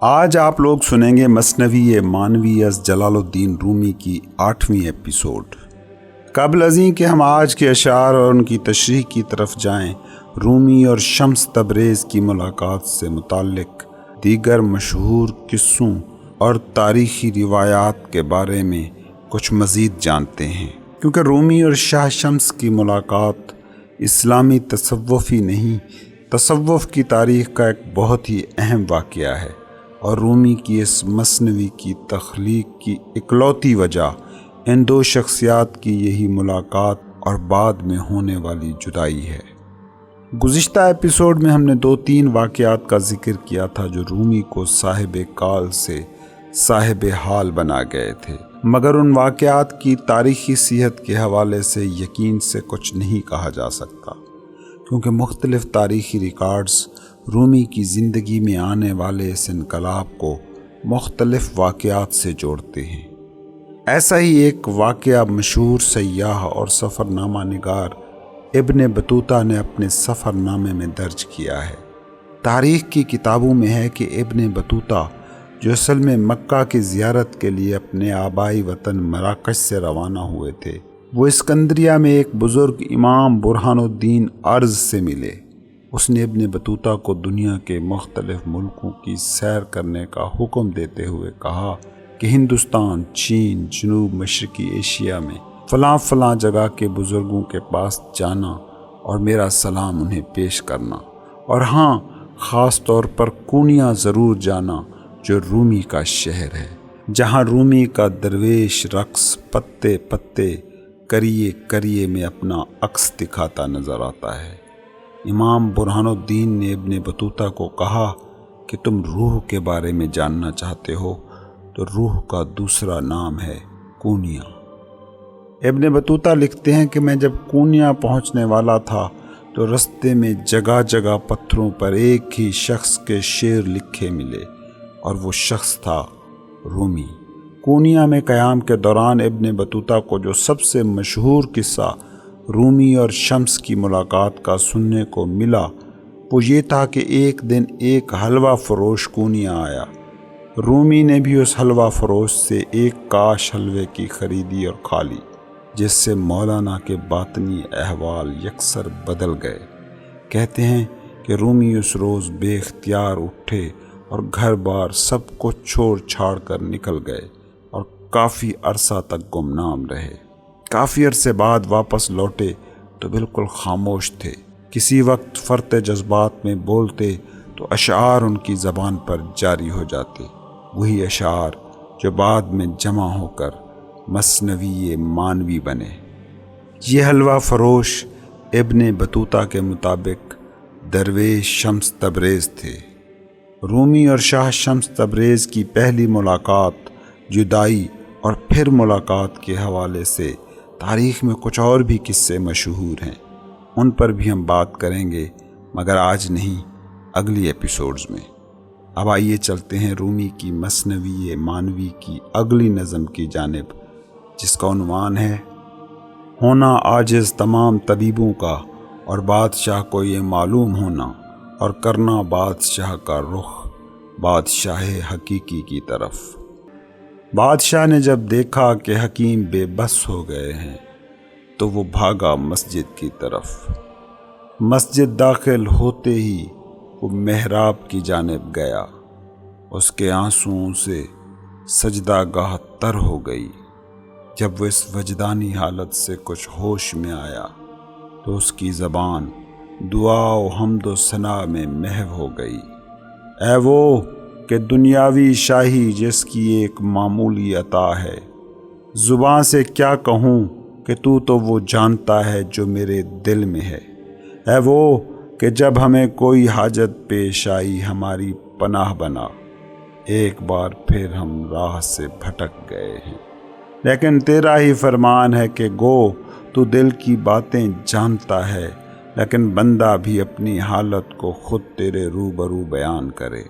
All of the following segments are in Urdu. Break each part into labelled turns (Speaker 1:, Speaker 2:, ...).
Speaker 1: آج آپ لوگ سنیں گے مثنوی مانوی از جلال الدین رومی کی 8ویں ایپیسوڈ۔ قبل ازیں کہ ہم آج کے اشعار اور ان کی تشریح کی طرف جائیں، رومی اور شمس تبریز کی ملاقات سے متعلق دیگر مشہور قصوں اور تاریخی روایات کے بارے میں کچھ مزید جانتے ہیں، کیونکہ رومی اور شاہ شمس کی ملاقات اسلامی تصوف ہی نہیں، تصوف کی تاریخ کا ایک بہت ہی اہم واقعہ ہے، اور رومی کی اس مثنوی کی تخلیق کی اکلوتی وجہ ان دو شخصیات کی یہی ملاقات اور بعد میں ہونے والی جدائی ہے۔ گزشتہ ایپیسوڈ میں ہم نے 2-3 واقعات کا ذکر کیا تھا جو رومی کو صاحب کال سے صاحب حال بنا گئے تھے، مگر ان واقعات کی تاریخی صحت کے حوالے سے یقین سے کچھ نہیں کہا جا سکتا، کیونکہ مختلف تاریخی ریکارڈز رومی کی زندگی میں آنے والے اس انقلاب کو مختلف واقعات سے جوڑتے ہیں۔ ایسا ہی ایک واقعہ مشہور سیاح اور سفر نامہ نگار ابن بطوطہ نے اپنے سفر نامے میں درج کیا ہے۔ تاریخ کی کتابوں میں ہے کہ ابن بطوطہ، جو اصل میں مکہ کی زیارت کے لیے اپنے آبائی وطن مراکش سے روانہ ہوئے تھے، وہ اسکندریہ میں ایک بزرگ امام برہان الدین ارز سے ملے۔ اس نے ابن بطوطہ کو دنیا کے مختلف ملکوں کی سیر کرنے کا حکم دیتے ہوئے کہا کہ ہندوستان، چین، جنوب مشرقی ایشیا میں فلاں جگہ کے بزرگوں کے پاس جانا اور میرا سلام انہیں پیش کرنا، اور ہاں، خاص طور پر کونیا ضرور جانا جو رومی کا شہر ہے، جہاں رومی کا درویش رقص پتے پتے کریے کریے میں اپنا عکس دکھاتا نظر آتا ہے۔ امام برہان الدین نے ابن بطوطہ کو کہا کہ تم روح کے بارے میں جاننا چاہتے ہو تو روح کا دوسرا نام ہے کونیا۔ ابن بطوطہ لکھتے ہیں کہ میں جب کونیا پہنچنے والا تھا تو رستے میں جگہ جگہ پتھروں پر ایک ہی شخص کے شعر لکھے ملے، اور وہ شخص تھا رومی۔ کونیا میں قیام کے دوران ابن بطوطہ کو جو سب سے مشہور قصہ رومی اور شمس کی ملاقات کا سننے کو ملا وہ یہ تھا کہ ایک دن ایک حلوہ فروش کونیا آیا۔ رومی نے بھی اس حلوہ فروش سے ایک کاش حلوے کی خریدی اور کھا لی، جس سے مولانا کے باطنی احوال یکسر بدل گئے۔ کہتے ہیں کہ رومی اس روز بے اختیار اٹھے اور گھر بار سب کو چھوڑ چھاڑ کر نکل گئے اور کافی عرصہ تک گمنام رہے۔ کافی عرصے بعد واپس لوٹے تو بالکل خاموش تھے، کسی وقت فرط جذبات میں بولتے تو اشعار ان کی زبان پر جاری ہو جاتے، وہی اشعار جو بعد میں جمع ہو کر مثنوی مانوی بنے۔ یہ حلوہ فروش ابن بطوطہ کے مطابق درویش شمس تبریز تھے۔ رومی اور شاہ شمس تبریز کی پہلی ملاقات، جدائی اور پھر ملاقات کے حوالے سے تاریخ میں کچھ اور بھی قصے مشہور ہیں، ان پر بھی ہم بات کریں گے، مگر آج نہیں، اگلی ایپیسوڈز میں۔ اب آئیے چلتے ہیں رومی کی مثنوی مانوی کی اگلی نظم کی جانب، جس کا عنوان ہے ہونا عاجز تمام طبیبوں کا، اور بادشاہ کو یہ معلوم ہونا، اور کرنا بادشاہ کا رخ بادشاہ حقیقی کی طرف۔ بادشاہ نے جب دیکھا کہ حکیم بے بس ہو گئے ہیں تو وہ بھاگا مسجد کی طرف۔ مسجد داخل ہوتے ہی وہ محراب کی جانب گیا، اس کے آنسوؤں سے سجدہ گاہ تر ہو گئی۔ جب وہ اس وجدانی حالت سے کچھ ہوش میں آیا تو اس کی زبان دعا و حمد و ثنا میں محو ہو گئی۔ اے وہ کہ دنیاوی شاہی جس کی ایک معمولی عطا ہے، زباں سے کیا کہوں کہ تو وہ جانتا ہے جو میرے دل میں ہے۔ اے وہ کہ جب ہمیں کوئی حاجت پیش آئی ہماری پناہ بنا، ایک بار پھر ہم راہ سے بھٹک گئے ہیں، لیکن تیرا ہی فرمان ہے کہ گو تو دل کی باتیں جانتا ہے، لیکن بندہ بھی اپنی حالت کو خود تیرے روبرو بیان کرے۔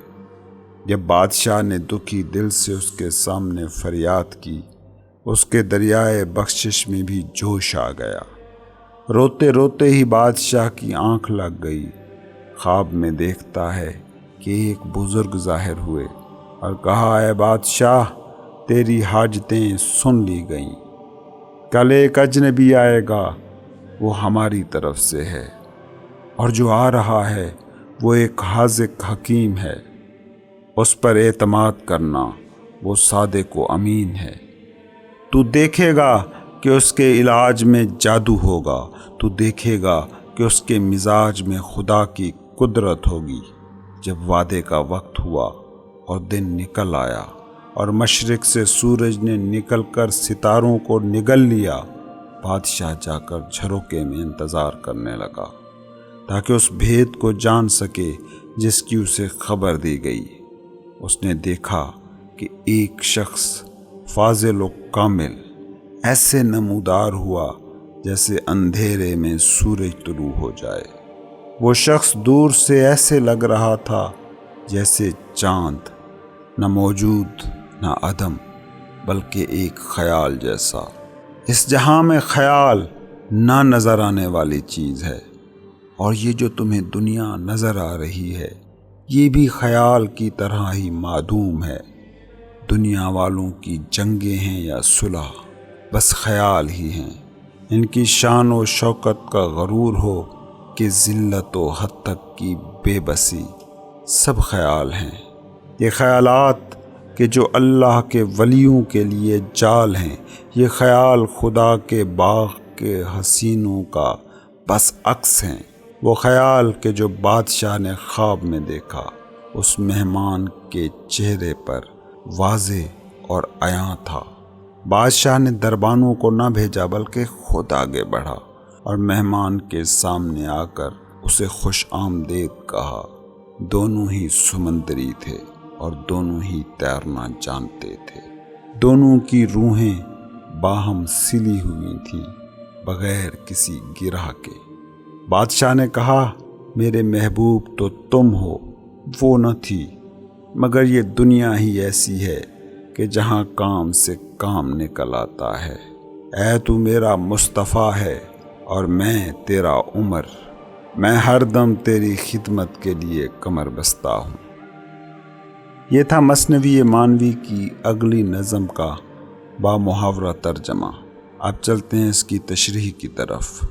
Speaker 1: جب بادشاہ نے دکھی دل سے اس کے سامنے فریاد کی، اس کے دریائے بخشش میں بھی جوش آ گیا۔ روتے روتے ہی بادشاہ کی آنکھ لگ گئی۔ خواب میں دیکھتا ہے کہ ایک بزرگ ظاہر ہوئے، اور کہا اے بادشاہ تیری حاجتیں سن لی گئیں، کل ایک اجنبی آئے گا، وہ ہماری طرف سے ہے، اور جو آ رہا ہے وہ ایک حاذق حکیم ہے، اس پر اعتماد کرنا، وہ صادق و امین ہے۔ تو دیکھے گا کہ اس کے علاج میں جادو ہوگا، تو دیکھے گا کہ اس کے مزاج میں خدا کی قدرت ہوگی۔ جب وعدے کا وقت ہوا اور دن نکل آیا اور مشرق سے سورج نے نکل کر ستاروں کو نگل لیا، بادشاہ جا کر جھروکے میں انتظار کرنے لگا تاکہ اس بھید کو جان سکے جس کی اسے خبر دی گئی۔ اس نے دیکھا کہ ایک شخص فاضل و کامل ایسے نمودار ہوا جیسے اندھیرے میں سورج طلوع ہو جائے۔ وہ شخص دور سے ایسے لگ رہا تھا جیسے چاند، نہ موجود نہ عدم، بلکہ ایک خیال جیسا۔ اس جہاں میں خیال نہ نظر آنے والی چیز ہے، اور یہ جو تمہیں دنیا نظر آ رہی ہے یہ بھی خیال کی طرح ہی معدوم ہے۔ دنیا والوں کی جنگیں ہیں یا صلح، بس خیال ہی ہیں۔ ان کی شان و شوکت کا غرور ہو کہ ذلت و حد تک کی بے بسی، سب خیال ہیں۔ یہ خیالات کہ جو اللہ کے ولیوں کے لیے جال ہیں، یہ خیال خدا کے باغ کے حسینوں کا بس عکس ہیں۔ وہ خیال کہ جو بادشاہ نے خواب میں دیکھا، اس مہمان کے چہرے پر واضح اور عیاں تھا۔ بادشاہ نے دربانوں کو نہ بھیجا بلکہ خود آگے بڑھا اور مہمان کے سامنے آ کر اسے خوش آمدید کہا۔ دونوں ہی سمندری تھے اور دونوں ہی تیرنا جانتے تھے۔ دونوں کی روحیں باہم سلی ہوئی تھیں بغیر کسی گرہ کے۔ بادشاہ نے کہا میرے محبوب تو تم ہو، وہ نہ تھی، مگر یہ دنیا ہی ایسی ہے کہ جہاں کام سے کام نکل آتا ہے۔ اے تو میرا مصطفیٰ ہے اور میں تیرا عمر، میں ہر دم تیری خدمت کے لیے کمر بستہ ہوں۔ یہ تھا مثنوی مانوی کی اگلی نظم کا بامحاورہ ترجمہ۔ اب چلتے ہیں اس کی تشریح کی طرف۔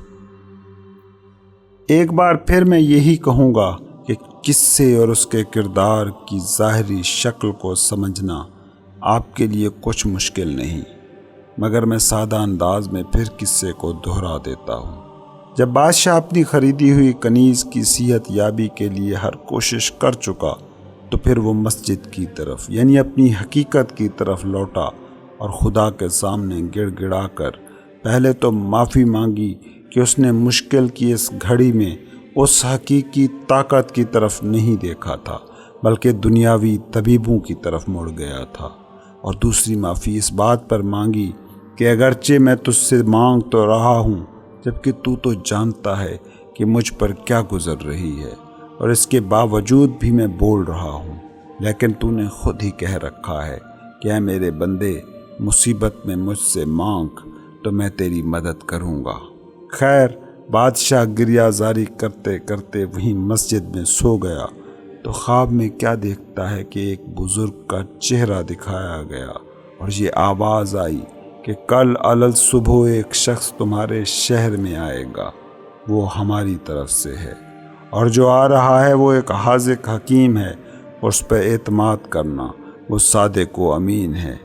Speaker 1: ایک بار پھر میں یہی کہوں گا کہ قصے اور اس کے کردار کی ظاہری شکل کو سمجھنا آپ کے لیے کچھ مشکل نہیں، مگر میں سادہ انداز میں پھر قصے کو دہرا دیتا ہوں۔ جب بادشاہ اپنی خریدی ہوئی کنیز کی صحت یابی کے لیے ہر کوشش کر چکا تو پھر وہ مسجد کی طرف یعنی اپنی حقیقت کی طرف لوٹا اور خدا کے سامنے گڑ گڑا کر پہلے تو معافی مانگی کہ اس نے مشکل کی اس گھڑی میں اس حقیقی طاقت کی طرف نہیں دیکھا تھا بلکہ دنیاوی طبیبوں کی طرف مڑ گیا تھا، اور دوسری معافی اس بات پر مانگی کہ اگرچہ میں تجھ سے مانگ تو رہا ہوں جبکہ تو جانتا ہے کہ مجھ پر کیا گزر رہی ہے، اور اس کے باوجود بھی میں بول رہا ہوں، لیکن تو نے خود ہی کہہ رکھا ہے کہ اے میرے بندے مصیبت میں مجھ سے مانگ تو میں تیری مدد کروں گا۔ خیر بادشاہ گریہ زاری کرتے کرتے وہیں مسجد میں سو گیا تو خواب میں کیا دیکھتا ہے کہ ایک بزرگ کا چہرہ دکھایا گیا اور یہ آواز آئی کہ کل علل صبح ایک شخص تمہارے شہر میں آئے گا، وہ ہماری طرف سے ہے، اور جو آ رہا ہے وہ ایک حاذق حکیم ہے، اس پہ اعتماد کرنا، وہ صادق و امین ہے،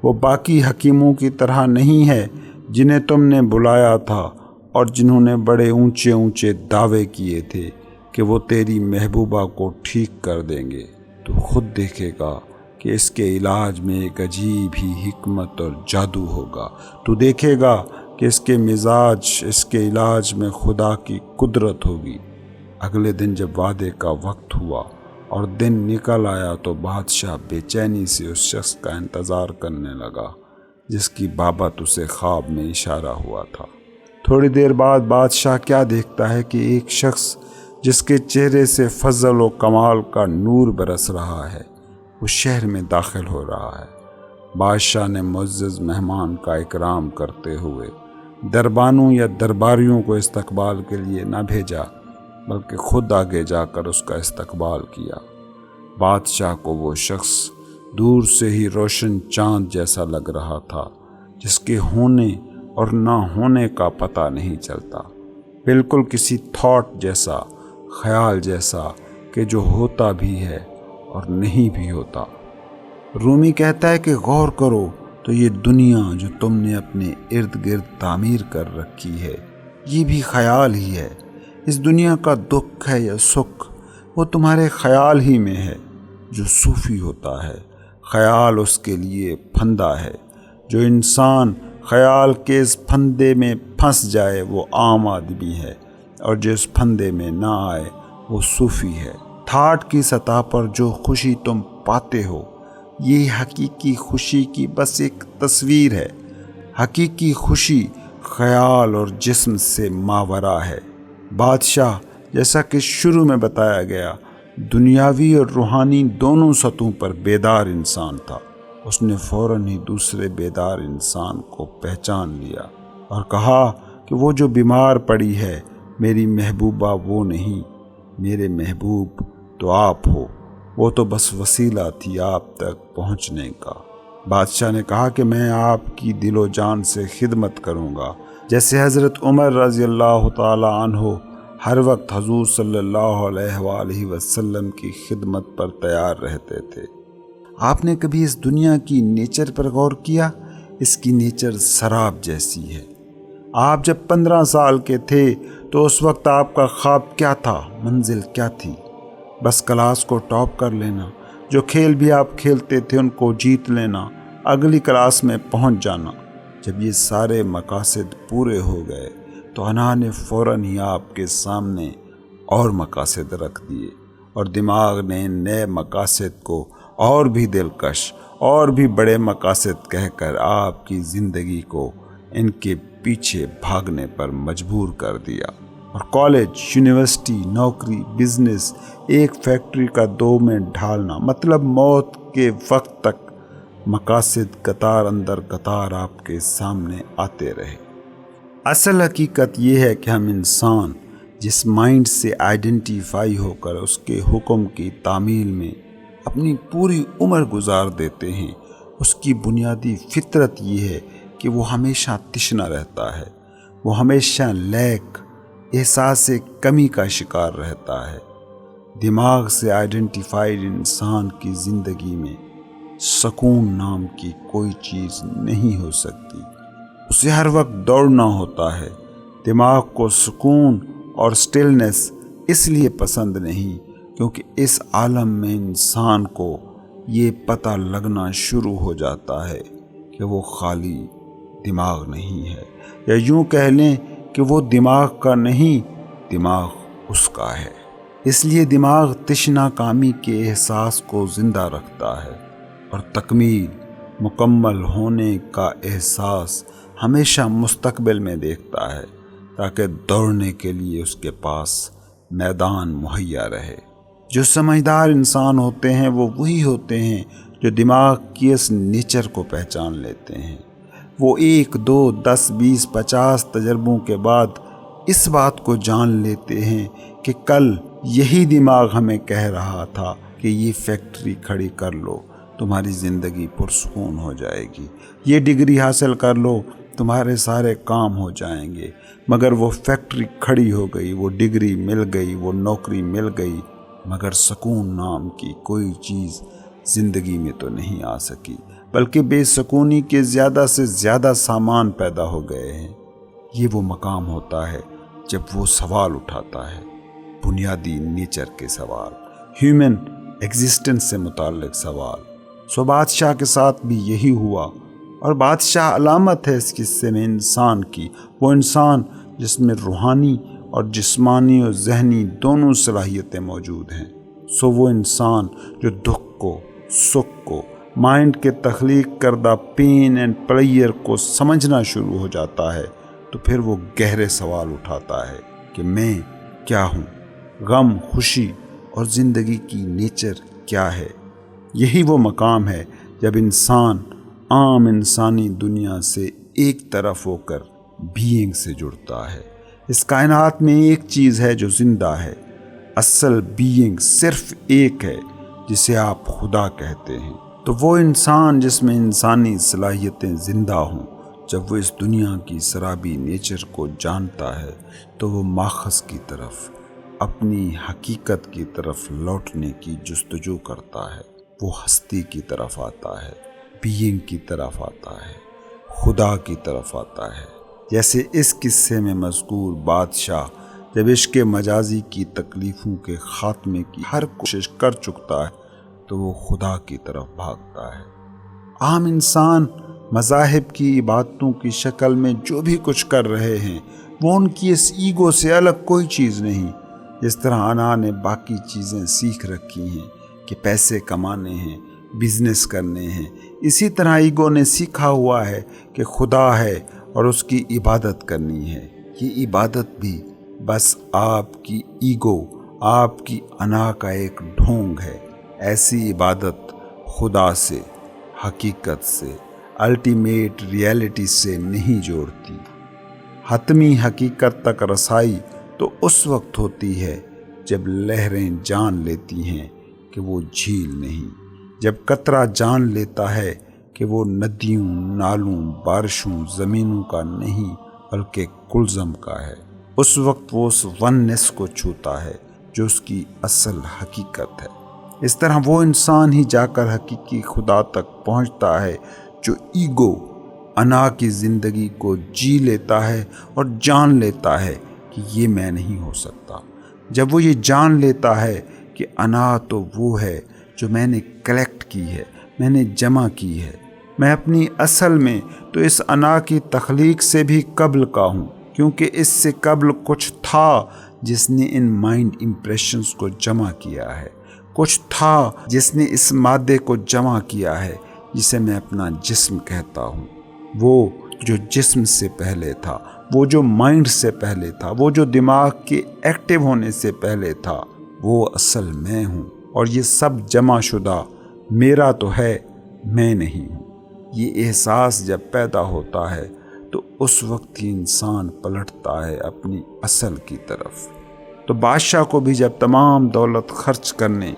Speaker 1: وہ باقی حکیموں کی طرح نہیں ہے جنہیں تم نے بلایا تھا اور جنہوں نے بڑے اونچے اونچے دعوے کیے تھے کہ وہ تیری محبوبہ کو ٹھیک کر دیں گے۔ تو خود دیکھے گا کہ اس کے علاج میں ایک عجیب ہی حکمت اور جادو ہوگا، تو دیکھے گا کہ اس کے مزاج، اس کے علاج میں خدا کی قدرت ہوگی۔ اگلے دن جب وعدے کا وقت ہوا اور دن نکل آیا تو بادشاہ بے چینی سے اس شخص کا انتظار کرنے لگا جس کی بابت اسے خواب میں اشارہ ہوا تھا۔ تھوڑی دیر بعد بادشاہ کیا دیکھتا ہے کہ ایک شخص جس کے چہرے سے فضل و کمال کا نور برس رہا ہے وہ شہر میں داخل ہو رہا ہے۔ بادشاہ نے معزز مہمان کا اکرام کرتے ہوئے دربانوں یا درباریوں کو استقبال کے لیے نہ بھیجا بلکہ خود آگے جا کر اس کا استقبال کیا۔ بادشاہ کو وہ شخص دور سے ہی روشن چاند جیسا لگ رہا تھا، جس کے ہونے اور نہ ہونے کا پتہ نہیں چلتا، بالکل کسی تھاٹ جیسا، خیال جیسا کہ جو ہوتا بھی ہے اور نہیں بھی ہوتا۔ رومی کہتا ہے کہ غور کرو تو یہ دنیا جو تم نے اپنے ارد گرد تعمیر کر رکھی ہے، یہ بھی خیال ہی ہے۔ اس دنیا کا دکھ ہے یا سکھ، وہ تمہارے خیال ہی میں ہے۔ جو صوفی ہوتا ہے، خیال اس کے لیے پھندا ہے۔ جو انسان خیال کے اس پھندے میں پھنس جائے وہ عام آدمی ہے، اور جو اس پھندے میں نہ آئے وہ صوفی ہے۔ تھاٹ کی سطح پر جو خوشی تم پاتے ہو، یہ حقیقی خوشی کی بس ایک تصویر ہے۔ حقیقی خوشی خیال اور جسم سے ماورا ہے۔ بادشاہ، جیسا کہ شروع میں بتایا گیا، دنیاوی اور روحانی دونوں سطحوں پر بیدار انسان تھا۔ اس نے فوراً ہی دوسرے بیدار انسان کو پہچان لیا اور کہا کہ وہ جو بیمار پڑی ہے، میری محبوبہ وہ نہیں، میرے محبوب تو آپ ہو۔ وہ تو بس وسیلہ تھی آپ تک پہنچنے کا۔ بادشاہ نے کہا کہ میں آپ کی دل و جان سے خدمت کروں گا، جیسے حضرت عمر رضی اللہ تعالی عنہ ہر وقت حضور صلی اللہ علیہ وآلہ وسلم کی خدمت پر تیار رہتے تھے۔ آپ نے کبھی اس دنیا کی نیچر پر غور کیا؟ اس کی نیچر سراب جیسی ہے۔ آپ جب 15 سال کے تھے تو اس وقت آپ کا خواب کیا تھا؟ منزل کیا تھی؟ بس کلاس کو ٹاپ کر لینا، جو کھیل بھی آپ کھیلتے تھے ان کو جیت لینا، اگلی کلاس میں پہنچ جانا۔ جب یہ سارے مقاصد پورے ہو گئے تو انا نے فوراً ہی آپ کے سامنے اور مقاصد رکھ دیے، اور دماغ نے ان نئے مقاصد کو اور بھی دلکش اور بھی بڑے مقاصد کہہ کر آپ کی زندگی کو ان کے پیچھے بھاگنے پر مجبور کر دیا۔ اور کالج، یونیورسٹی، نوکری، بزنس، ایک فیکٹری کا 2 میں ڈھالنا، مطلب موت کے وقت تک مقاصد قطار اندر قطار آپ کے سامنے آتے رہے۔ اصل حقیقت یہ ہے کہ ہم انسان جس مائنڈ سے آئیڈینٹیفائی ہو کر اس کے حکم کی تعمیل میں اپنی پوری عمر گزار دیتے ہیں، اس کی بنیادی فطرت یہ ہے کہ وہ ہمیشہ تشنا رہتا ہے، وہ ہمیشہ لیک، احساس کمی کا شکار رہتا ہے۔ دماغ سے آئیڈینٹیفائڈ انسان کی زندگی میں سکون نام کی کوئی چیز نہیں ہو سکتی۔ اسے ہر وقت دوڑنا ہوتا ہے۔ دماغ کو سکون اور سٹلنس اس لیے پسند نہیں کیونکہ اس عالم میں انسان کو یہ پتہ لگنا شروع ہو جاتا ہے کہ وہ خالی دماغ نہیں ہے، یا یوں کہہ لیں کہ وہ دماغ کا نہیں، دماغ اس کا ہے۔ اس لیے دماغ تشنا کامی کے احساس کو زندہ رکھتا ہے، اور تکمیل، مکمل ہونے کا احساس ہمیشہ مستقبل میں دیکھتا ہے تاکہ دوڑنے کے لیے اس کے پاس میدان مہیا رہے۔ جو سمجھدار انسان ہوتے ہیں وہ وہی ہوتے ہیں جو دماغ کی اس نیچر کو پہچان لیتے ہیں۔ وہ 1، 2، 10، 20، 50 تجربوں کے بعد اس بات کو جان لیتے ہیں کہ کل یہی دماغ ہمیں کہہ رہا تھا کہ یہ فیکٹری کھڑی کر لو، تمہاری زندگی پرسکون ہو جائے گی، یہ ڈگری حاصل کر لو، تمہارے سارے کام ہو جائیں گے۔ مگر وہ فیکٹری کھڑی ہو گئی، وہ ڈگری مل گئی، وہ نوکری مل گئی، مگر سکون نام کی کوئی چیز زندگی میں تو نہیں آ سکی، بلکہ بے سکونی کے زیادہ سے زیادہ سامان پیدا ہو گئے ہیں۔ یہ وہ مقام ہوتا ہے جب وہ سوال اٹھاتا ہے، بنیادی نیچر کے سوال، ہیومن ایگزسٹنس سے متعلق سوال۔ بادشاہ کے ساتھ بھی یہی ہوا، اور بادشاہ علامت ہے اس قصے میں انسان کی، وہ انسان جس میں روحانی اور جسمانی اور ذہنی دونوں صلاحیتیں موجود ہیں۔ وہ انسان جو دکھ کو، سکھ کو، مائنڈ کے تخلیق کردہ پین اینڈ پلیئر کو سمجھنا شروع ہو جاتا ہے تو پھر وہ گہرے سوال اٹھاتا ہے کہ میں کیا ہوں، غم، خوشی اور زندگی کی نیچر کیا ہے۔ یہی وہ مقام ہے جب انسان عام انسانی دنیا سے ایک طرف ہو کر بینگ سے جڑتا ہے۔ اس کائنات میں ایک چیز ہے جو زندہ ہے، اصل بینگ صرف ایک ہے جسے آپ خدا کہتے ہیں۔ تو وہ انسان جس میں انسانی صلاحیتیں زندہ ہوں، جب وہ اس دنیا کی سرابی نیچر کو جانتا ہے تو وہ ماخذ کی طرف، اپنی حقیقت کی طرف لوٹنے کی جستجو کرتا ہے۔ وہ ہستی کی طرف آتا ہے، بینگ کی طرف آتا ہے، خدا کی طرف آتا ہے۔ جیسے اس قصے میں مذکور بادشاہ جب عشق مجازی کی تکلیفوں کے خاتمے کی ہر کوشش کر چکتا ہے تو وہ خدا کی طرف بھاگتا ہے۔ عام انسان مذاہب کی عبادتوں کی شکل میں جو بھی کچھ کر رہے ہیں وہ ان کی اس ایگو سے الگ کوئی چیز نہیں۔ جس طرح انا نے باقی چیزیں سیکھ رکھی ہیں کہ پیسے کمانے ہیں، بزنس کرنے ہیں، اسی طرح ایگو نے سیکھا ہوا ہے کہ خدا ہے اور اس کی عبادت کرنی ہے۔ یہ عبادت بھی بس آپ کی ایگو، آپ کی انا کا ایک ڈھونگ ہے۔ ایسی عبادت خدا سے، حقیقت سے، الٹیمیٹ ریئلٹی سے نہیں جوڑتی۔ حتمی حقیقت تک رسائی تو اس وقت ہوتی ہے جب لہریں جان لیتی ہیں کہ وہ جھیل نہیں، جب قطرہ جان لیتا ہے کہ وہ ندیوں، نالوں، بارشوں، زمینوں کا نہیں بلکہ کلزم کا ہے۔ اس وقت وہ اس وننس کو چھوتا ہے جو اس کی اصل حقیقت ہے۔ اس طرح وہ انسان ہی جا کر حقیقی خدا تک پہنچتا ہے جو ایگو، انا کی زندگی کو جی لیتا ہے اور جان لیتا ہے کہ یہ میں نہیں ہو سکتا۔ جب وہ یہ جان لیتا ہے کہ انا تو وہ ہے جو میں نے کلیکٹ کی ہے، میں نے جمع کی ہے، میں اپنی اصل میں تو اس انا کی تخلیق سے بھی قبل کا ہوں، کیونکہ اس سے قبل کچھ تھا جس نے ان مائنڈ امپریشنز کو جمع کیا ہے، کچھ تھا جس نے اس مادے کو جمع کیا ہے جسے میں اپنا جسم کہتا ہوں۔ وہ جو جسم سے پہلے تھا، وہ جو مائنڈ سے پہلے تھا، وہ جو دماغ کے ایکٹیو ہونے سے پہلے تھا، وہ اصل میں ہوں، اور یہ سب جمع شدہ میرا تو ہے، میں نہیں ہوں۔ یہ احساس جب پیدا ہوتا ہے تو اس وقت ہی انسان پلٹتا ہے اپنی اصل کی طرف۔ تو بادشاہ کو بھی جب تمام دولت خرچ کرنے،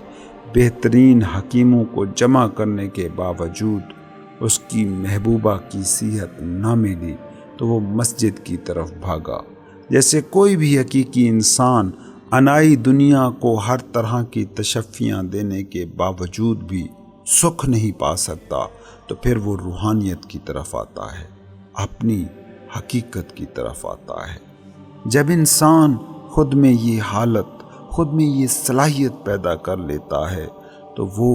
Speaker 1: بہترین حکیموں کو جمع کرنے کے باوجود اس کی محبوبہ کی صحت نہ ملی تو وہ مسجد کی طرف بھاگا۔ جیسے کوئی بھی حقیقی انسان انائی دنیا کو ہر طرح کی تشفیاں دینے کے باوجود بھی سکھ نہیں پا سکتا، تو پھر وہ روحانیت کی طرف آتا ہے، اپنی حقیقت کی طرف آتا ہے۔ جب انسان خود میں یہ حالت، خود میں یہ صلاحیت پیدا کر لیتا ہے تو وہ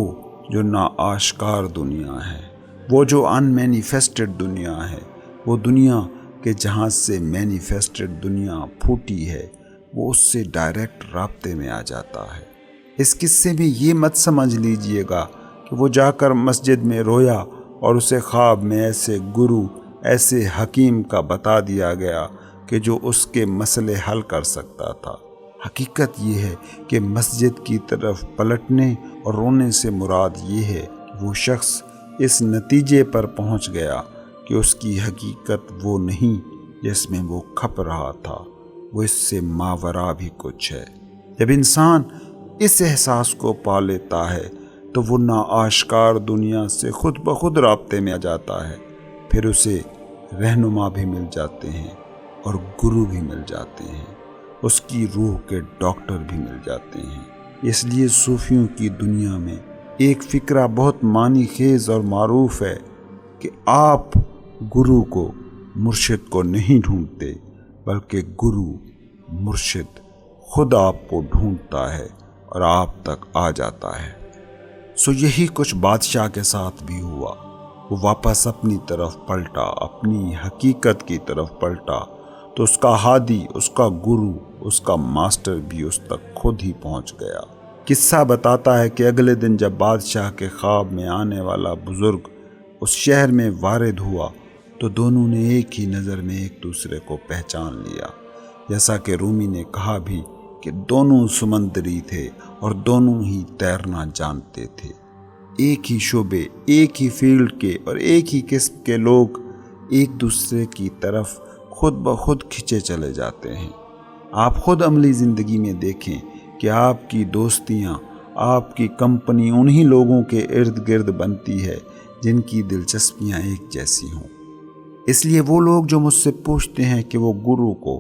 Speaker 1: جو ناآشکار دنیا ہے، وہ جو ان مینیفیسٹڈ دنیا ہے، وہ دنیا کہ جہاں سے مینیفیسٹڈ دنیا پھوٹی ہے، وہ اس سے ڈائریکٹ رابطے میں آ جاتا ہے۔ اس قصے میں یہ مت سمجھ لیجئے گا کہ وہ جا کر مسجد میں رویا اور اسے خواب میں ایسے گرو، ایسے حکیم کا بتا دیا گیا کہ جو اس کے مسئلے حل کر سکتا تھا۔ حقیقت یہ ہے کہ مسجد کی طرف پلٹنے اور رونے سے مراد یہ ہے کہ وہ شخص اس نتیجے پر پہنچ گیا کہ اس کی حقیقت وہ نہیں جس میں وہ کھپ رہا تھا، وہ اس سے ماورا بھی کچھ ہے۔ جب انسان اس احساس کو پا لیتا ہے تو وہ ناآشکار دنیا سے خود بخود رابطے میں آ جاتا ہے، پھر اسے رہنما بھی مل جاتے ہیں اور گرو بھی مل جاتے ہیں، اس کی روح کے ڈاکٹر بھی مل جاتے ہیں۔ اس لیے صوفیوں کی دنیا میں ایک فکرہ بہت معنی خیز اور معروف ہے کہ آپ گرو کو، مرشد کو نہیں ڈھونڈتے، بلکہ گرو، مرشد خود آپ کو ڈھونڈتا ہے اور آپ تک آ جاتا ہے۔ یہی کچھ بادشاہ کے ساتھ بھی ہوا۔ وہ واپس اپنی طرف پلٹا، اپنی حقیقت کی طرف پلٹا، تو اس کا ہادی، اس کا گرو، اس کا ماسٹر بھی اس تک خود ہی پہنچ گیا۔ قصہ بتاتا ہے کہ اگلے دن جب بادشاہ کے خواب میں آنے والا بزرگ اس شہر میں وارد ہوا تو دونوں نے ایک ہی نظر میں ایک دوسرے کو پہچان لیا۔ جیسا کہ رومی نے کہا بھی کہ دونوں سمندری تھے اور دونوں ہی تیرنا جانتے تھے۔ ایک ہی شعبے، ایک ہی فیلڈ کے اور ایک ہی قسم کے لوگ ایک دوسرے کی طرف خود بخود کھنچے چلے جاتے ہیں۔ آپ خود عملی زندگی میں دیکھیں کہ آپ کی دوستیاں آپ کی کمپنی انہی لوگوں کے ارد گرد بنتی ہے جن کی دلچسپیاں ایک جیسی ہوں۔ اس لیے وہ لوگ جو مجھ سے پوچھتے ہیں کہ وہ گرو کو،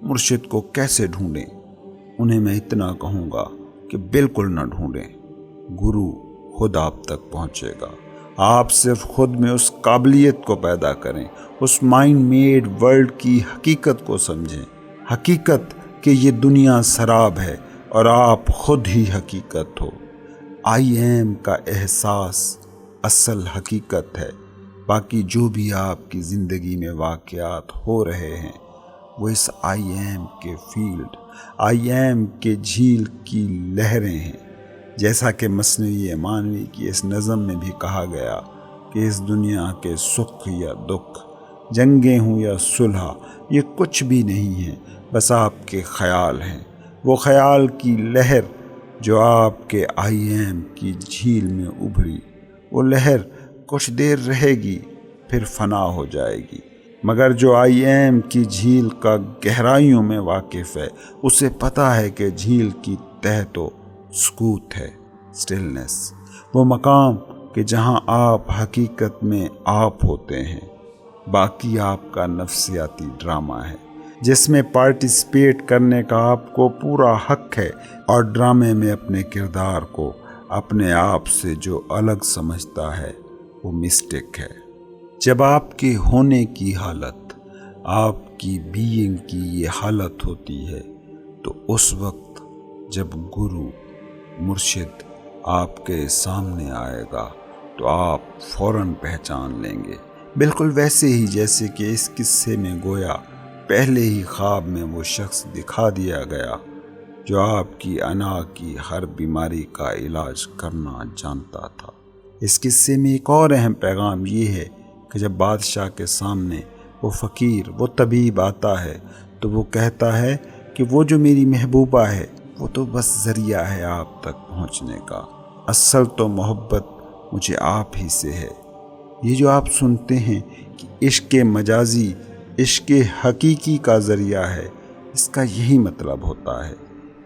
Speaker 1: مرشد کو کیسے ڈھونڈیں، انہیں میں اتنا کہوں گا کہ بالکل نہ ڈھونڈیں، گرو خود آپ تک پہنچے گا۔ آپ صرف خود میں اس قابلیت کو پیدا کریں، اس مائنڈ میڈ ورلڈ کی حقیقت کو سمجھیں، حقیقت کہ یہ دنیا سراب ہے اور آپ خود ہی حقیقت ہو۔ آئی ایم کا احساس اصل حقیقت ہے۔ باقی جو بھی آپ کی زندگی میں واقعات ہو رہے ہیں وہ اس آئی ایم کے فیلڈ، آئی ایم کے جھیل کی لہریں ہیں۔ جیسا کہ مثنوی مانوی کی اس نظم میں بھی کہا گیا کہ اس دنیا کے سکھ یا دکھ، جنگیں ہوں یا صلح، یہ کچھ بھی نہیں ہے، بس آپ کے خیال ہیں۔ وہ خیال کی لہر جو آپ کے آئی ایم کی جھیل میں ابھری، وہ لہر کچھ دیر رہے گی پھر فنا ہو جائے گی، مگر جو آئی ایم کی جھیل کا گہرائیوں میں واقف ہے اسے پتہ ہے کہ جھیل کی تہ تو سکوت ہے، سٹلنس، وہ مقام کہ جہاں آپ حقیقت میں آپ ہوتے ہیں۔ باقی آپ کا نفسیاتی ڈرامہ ہے جس میں پارٹیسپیٹ کرنے کا آپ کو پورا حق ہے، اور ڈرامے میں اپنے کردار کو اپنے آپ سے جو الگ سمجھتا ہے وہ مسٹیک ہے۔ جب آپ کے ہونے کی حالت، آپ کی بینگ کی یہ حالت ہوتی ہے تو اس وقت جب گرو، مرشد آپ کے سامنے آئے گا تو آپ فوراً پہچان لیں گے، بالکل ویسے ہی جیسے کہ اس قصے میں گویا پہلے ہی خواب میں وہ شخص دکھا دیا گیا جو آپ کی انا کی ہر بیماری کا علاج کرنا جانتا تھا۔ اس قصے میں ایک اور اہم پیغام یہ ہے کہ جب بادشاہ کے سامنے وہ فقیر، وہ طبیب آتا ہے تو وہ کہتا ہے کہ وہ جو میری محبوبہ ہے وہ تو بس ذریعہ ہے آپ تک پہنچنے کا، اصل تو محبت مجھے آپ ہی سے ہے۔ یہ جو آپ سنتے ہیں کہ عشق مجازی عشق حقیقی کا ذریعہ ہے، اس کا یہی مطلب ہوتا ہے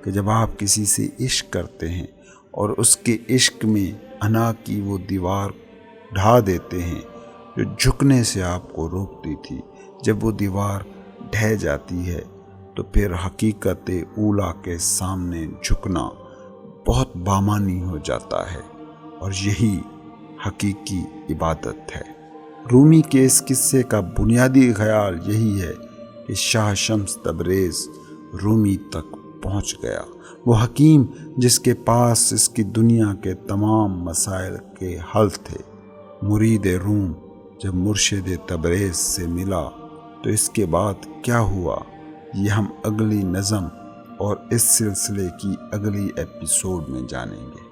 Speaker 1: کہ جب آپ کسی سے عشق کرتے ہیں اور اس کے عشق میں انا کی وہ دیوار ڈھا دیتے ہیں جو جھکنے سے آپ کو روکتی تھی، جب وہ دیوار ڈھہ جاتی ہے تو پھر حقیقت اولا کے سامنے جھکنا بہت بامانی ہو جاتا ہے، اور یہی حقیقی عبادت ہے۔ رومی کے اس قصے کا بنیادی خیال یہی ہے کہ شاہ شمس تبریز رومی تک پہنچ گیا، وہ حکیم جس کے پاس اس کی دنیا کے تمام مسائل کے حل تھے۔ مرید روم جب مرشد تبریز سے ملا تو اس کے بعد کیا ہوا یہ ہم اگلی نظم اور اس سلسلے کی اگلی ایپیسوڈ میں جانیں گے۔